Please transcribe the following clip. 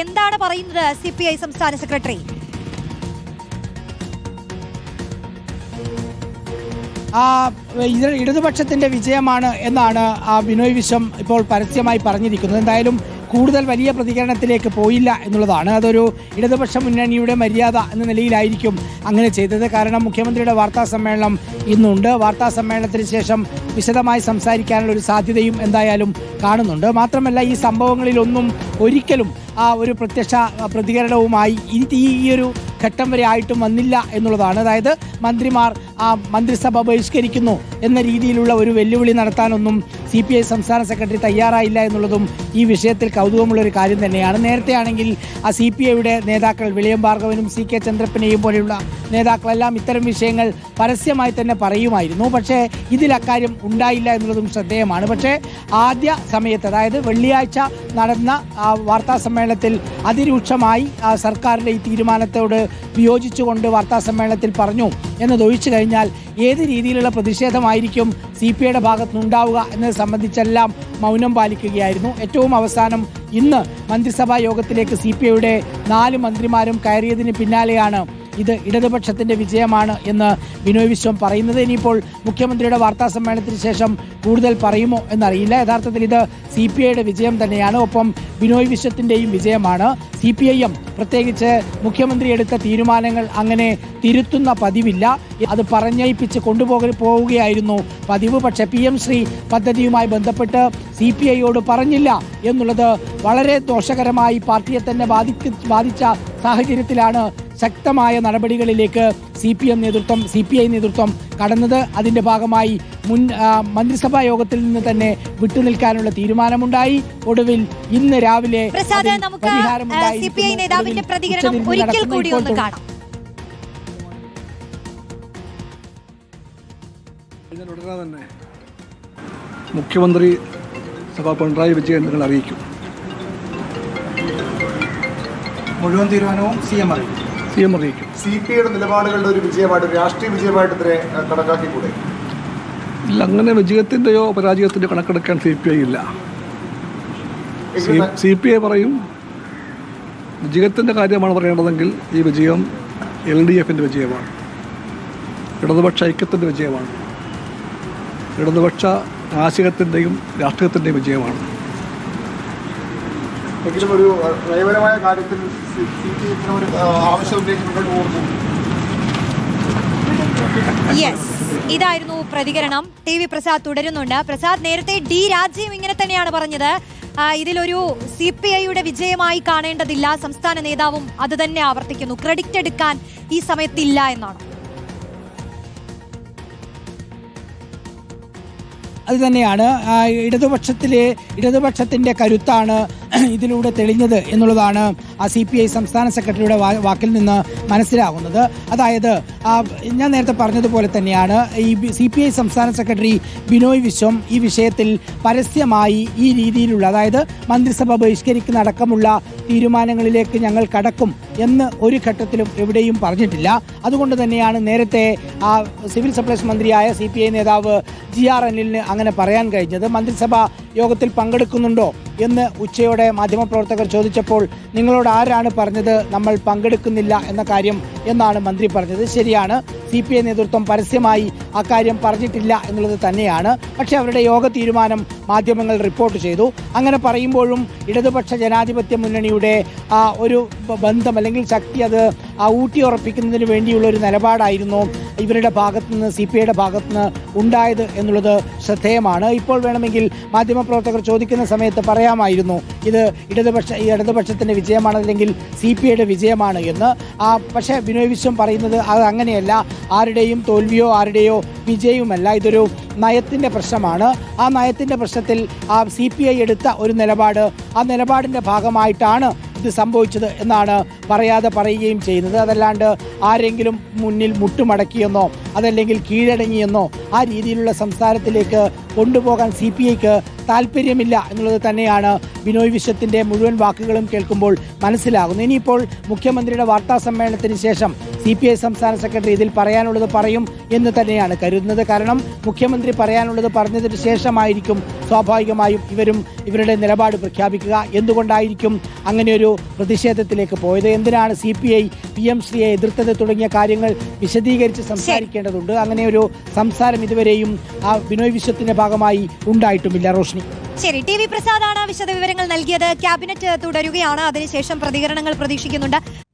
എന്താണ് പറയുന്നത് CPI സംസ്ഥാന സെക്രട്ടറി? ഇടതുപക്ഷത്തിന്റെ വിജയമാണ് എന്നാണ് ബിനോയ് വിശ്വം ഇപ്പോൾ പരസ്യമായി പറഞ്ഞിരിക്കുന്നത്. എന്തായാലും കൂടുതൽ വലിയ പ്രതികരണത്തിലേക്ക് പോയില്ല എന്നുള്ളതാണ്. അതൊരു ഇടതുപക്ഷ മുന്നണിയുടെ മര്യാദ എന്ന നിലയിലായിരിക്കും അങ്ങനെ ചെയ്തത്. കാരണം മുഖ്യമന്ത്രിയുടെ വാർത്താ സമ്മേളനം ഇന്നുണ്ട്. വാർത്താ സമ്മേളനത്തിന് ശേഷം വിശദമായി സംസാരിക്കാനുള്ള ഒരു സാധ്യതയും എന്തായാലും കാണുന്നുണ്ട്. മാത്രമല്ല, ഈ സംഭവങ്ങളിലൊന്നും ഒരിക്കലും ഒരു പ്രത്യക്ഷ പ്രതികരണവുമായി ഈ ഒരു ഘട്ടം വരെ ആയിട്ടും വന്നില്ല എന്നുള്ളതാണ്. അതായത് മന്ത്രിമാർ മന്ത്രിസഭ ബഹിഷ്കരിക്കുന്നു എന്ന രീതിയിലുള്ള ഒരു വെല്ലുവിളി നടത്താനൊന്നും CPI സംസ്ഥാന സെക്രട്ടറി തയ്യാറായില്ല എന്നുള്ളതും ഈ വിഷയത്തിൽ കൗതുകമുള്ളൊരു കാര്യം തന്നെയാണ്. നേരത്തെ ആണെങ്കിൽ CPIയുടെ നേതാക്കൾ വിളിയം ഭാർഗവനും CK ചന്ദ്രപ്പനെയും പോലെയുള്ള നേതാക്കളെല്ലാം ഇത്തരം വിഷയങ്ങൾ പരസ്യമായി തന്നെ പറയുമായിരുന്നു. പക്ഷേ ഇതിൽ അക്കാര്യം ഉണ്ടായില്ല എന്നുള്ളതും ശ്രദ്ധേയമാണ്. പക്ഷേ ആദ്യ സമയത്ത്, അതായത് വെള്ളിയാഴ്ച നടന്ന വാർത്താ സമ്മേളനത്തിൽ അതിരൂക്ഷമായി സർക്കാരിൻ്റെ ഈ തീരുമാനത്തോട് വിയോജിച്ചുകൊണ്ട് വാർത്താ സമ്മേളനത്തിൽ പറഞ്ഞു എന്നതൊഴിച്ചു കഴിഞ്ഞാൽ ഏത് രീതിയിലുള്ള പ്രതിഷേധമായിരിക്കും CPIയുടെ ഭാഗത്തുനിന്നുണ്ടാവുക എന്നത് സംബന്ധിച്ചെല്ലാം മൗനം പാലിക്കുകയായിരുന്നു. ഏറ്റവും അവസാനം ഇന്ന് മന്ത്രിസഭാ യോഗത്തിലേക്ക് CPIയുടെ 4 മന്ത്രിമാരും കയറിയതിന് പിന്നാലെയാണ് ഇത് ഇടതുപക്ഷത്തിൻ്റെ വിജയമാണ് എന്ന് ബിനോയ് വിശ്വം പറയുന്നത്. ഇനിയിപ്പോൾ മുഖ്യമന്ത്രിയുടെ വാർത്താ സമ്മേളനത്തിന് ശേഷം കൂടുതൽ പറയുമോ എന്നറിയില്ല. യഥാർത്ഥത്തിൽ ഇത് CPIയുടെ വിജയം തന്നെയാണ്, ഒപ്പം ബിനോയ് വിശ്വത്തിൻ്റെയും വിജയമാണ്. CPIM പ്രത്യേകിച്ച് മുഖ്യമന്ത്രി എടുത്ത തീരുമാനങ്ങൾ അങ്ങനെ തിരുത്തുന്ന പതിവില്ല. അത് പറഞ്ഞയിപ്പിച്ച് പോവുകയായിരുന്നു പതിവ്. പക്ഷേ PM ശ്രീ പദ്ധതിയുമായി ബന്ധപ്പെട്ട് CPIയോട് പറഞ്ഞില്ല എന്നുള്ളത് വളരെ ദോഷകരമായി പാർട്ടിയെ തന്നെ ബാധിച്ച സാഹചര്യത്തിലാണ് ശക്തമായ നടപടികളിലേക്ക് CPI നേതൃത്വം കടന്നത്. അതിന്റെ ഭാഗമായി മന്ത്രിസഭാ യോഗത്തിൽ നിന്ന് തന്നെ വിട്ടുനിൽക്കാനുള്ള തീരുമാനമുണ്ടായി. ഒടുവിൽ ഇന്ന് രാവിലെ CPI നേതാവിന്റെ പ്രതികരണം ഒരിക്കൽ കൂടി ഒന്ന് കാണാം. ഉടനെ തന്നെ മുഖ്യമന്ത്രി പിണറായി വിജയൻ നിങ്ങൾ അറിയിക്കും. മുഴുവൻ തീരുമാനവും CM അറിയിക്കും. CPIയുടെ നിലപാടുകളുടെ ഒരു വിജയമായിട്ട്, രാഷ്ട്രീയ വിജയമായിട്ട് ഇതിനെ കണക്കാക്കിക്കൂടെ? ഇല്ല, അങ്ങനെ വിജയത്തിൻ്റെയോ പരാജയത്തിൻ്റെയോ കണക്കെടുക്കാൻ CPI ഇല്ല. CPI പറയും വിജയത്തിൻ്റെ കാര്യമാണ് പറയേണ്ടതെങ്കിൽ ഈ വിജയം LDFിൻ്റെ വിജയമാണ്, ഇടതുപക്ഷ ഐക്യത്തിൻ്റെ വിജയമാണ്, ഇടതുപക്ഷ ആശയത്തിൻ്റെയും രാഷ്ട്രീയത്തിൻ്റെയും വിജയമാണ്. എങ്കിലും ഒരു നയപരമായ കാര്യത്തിൽ ഒരു ആവശ്യം ഉന്നയിച്ചുകൊണ്ട് പോകുന്നു. ഇതായിരുന്നു പ്രതികരണം. TV പ്രസാദ് തുടരുന്നുണ്ട്. പ്രസാദ്, നേരത്തെ D രാജയും ഇങ്ങനെ തന്നെയാണ് പറഞ്ഞത്. ഇതിലൊരു CPIയുടെ വിജയമായി കാണേണ്ടതില്ല. സംസ്ഥാന നേതാവും അത് തന്നെ ആവർത്തിക്കുന്നു. ക്രെഡിറ്റ് എടുക്കാൻ ഈ സമയത്തില്ല എന്നാണ്. അത് തന്നെയാണ് ഇടതുപക്ഷത്തിൻ്റെ കരുത്താണ് ഇതിലൂടെ തെളിഞ്ഞത് എന്നുള്ളതാണ് CPI സംസ്ഥാന സെക്രട്ടറിയുടെ വാക്കിൽ നിന്ന് മനസ്സിലാകുന്നത്. അതായത് ഞാൻ നേരത്തെ പറഞ്ഞതുപോലെ തന്നെയാണ് ഈ CPI സംസ്ഥാന സെക്രട്ടറി ബിനോയ് വിശ്വം ഈ വിഷയത്തിൽ പരസ്യമായി ഈ രീതിയിലുള്ള, അതായത് മന്ത്രിസഭ ബഹിഷ്കരിക്കുന്ന അടക്കമുള്ള തീരുമാനങ്ങളിലേക്ക് ഞങ്ങൾ കടക്കും എന്ന് ഒരു ഘട്ടത്തിലും എവിടെയും പറഞ്ഞിട്ടില്ല. അതുകൊണ്ട് തന്നെയാണ് നേരത്തെ സിവിൽ സപ്ലൈസ് മന്ത്രിയായ CPI നേതാവ് GR അനിലിന് അങ്ങനെ പറയാൻ കഴിഞ്ഞത്. മന്ത്രിസഭാ യോഗത്തിൽ പങ്കെടുക്കുന്നുണ്ടോ എന്ന് ഉച്ചയോടെ മാധ്യമപ്രവർത്തകർ ചോദിച്ചപ്പോൾ നിങ്ങളോട് ആരാണ് പറഞ്ഞത് നമ്മൾ പങ്കെടുക്കുന്നില്ല എന്ന കാര്യം എന്നാണ് മന്ത്രി പറഞ്ഞത്. ശരിയാണ്, CPI നേതൃത്വം പരസ്യമായി അക്കാര്യം പറഞ്ഞിട്ടില്ല എന്നുള്ളത് തന്നെയാണ്. പക്ഷേ അവരുടെ യോഗ തീരുമാനം മാധ്യമങ്ങൾ റിപ്പോർട്ട് ചെയ്തു. അങ്ങനെ പറയുമ്പോഴും ഇടതുപക്ഷ ജനാധിപത്യ മുന്നണിയുടെ ഒരു ബന്ധം അല്ലെങ്കിൽ ശക്തി അത് ഊട്ടിയുറപ്പിക്കുന്നതിന് വേണ്ടിയുള്ള ഒരു നിലപാടായിരുന്നു ഇവരുടെ ഭാഗത്തുനിന്ന്, CPIയുടെ ഭാഗത്തുനിന്ന് ഉണ്ടായത് എന്നുള്ളത് ശ്രദ്ധേയമാണ്. ഇപ്പോൾ വേണമെങ്കിൽ മാധ്യമപ്രവർത്തകർ ചോദിക്കുന്ന സമയത്ത് പറയാമായിരുന്നു ഇത് ഇടതുപക്ഷത്തിൻ്റെ വിജയമാണ് അല്ലെങ്കിൽ CPIയുടെ വിജയമാണ് എന്ന്. പക്ഷേ ബിനോയ് വിശ്വം പറയുന്നത് അത് അങ്ങനെയല്ല, ആരുടെയും തോൽവിയോ ആരുടെയോ വിജയവുമല്ല, ഇതൊരു നയത്തിൻ്റെ പ്രശ്നമാണ്. ആ നയത്തിൻ്റെ പ്രശ്നത്തിൽ CPI എടുത്ത ഒരു നിലപാട്, ആ നിലപാടിൻ്റെ ഭാഗമായിട്ടാണ് ഇത് സംഭവിച്ചത് എന്നാണ് പറയാതെ പറയുകയും ചെയ്യുന്നത്. അതല്ലാണ്ട് ആരെങ്കിലും മുന്നിൽ മുട്ടുമടക്കിയെന്നോ അതല്ലെങ്കിൽ കീഴടങ്ങിയെന്നോ ആ രീതിയിലുള്ള സംസാരത്തിലേക്ക് കൊണ്ടുപോകാൻ CPIക്ക് താല്പര്യമില്ല എന്നുള്ളത് തന്നെയാണ് ബിനോയ് വിശ്വത്തിന്റെ മുഴുവൻ വാക്കുകളും കേൾക്കുമ്പോൾ മനസ്സിലാകുന്നത്. ഇനിയിപ്പോൾ മുഖ്യമന്ത്രിയുടെ വാർത്താ സമ്മേളനത്തിന് ശേഷം CPI സംസ്ഥാന സെക്രട്ടറി ഇതിൽ പറയാനുള്ളത് പറയും എന്ന് തന്നെയാണ് കരുതുന്നത്. കാരണം മുഖ്യമന്ത്രി പറയാനുള്ളത് പറഞ്ഞതിന് ശേഷമായിരിക്കും സ്വാഭാവികമായും ഇവരുടെ നിലപാട് പ്രഖ്യാപിക്കുക. എന്തുകൊണ്ടായിരിക്കും അങ്ങനെയൊരു പ്രതിഷേധത്തിലേക്ക് പോയത്, എന്തിനാണ് CPI PM-ശ്രീയെ എതിർത്തത് തുടങ്ങിയ കാര്യങ്ങൾ വിശദീകരിച്ച് സംസാരിക്കേണ്ടതുണ്ട്. അങ്ങനെ ഒരു സംസാരം ഇതുവരെയും ആ ബിനോയ് വിശ്വത്തിന്റെ ഭാഗമായി ഉണ്ടായിട്ടുമില്ല. റോഷ്നി. ശരി, TV പ്രസാദാണ് വിശദവിവരങ്ങൾ നൽകിയത്. ക്യാബിനറ്റ് തുടരുകയാണ്, അതിനുശേഷം പ്രതികരണങ്ങൾ പ്രതീക്ഷിക്കുന്നുണ്ട്.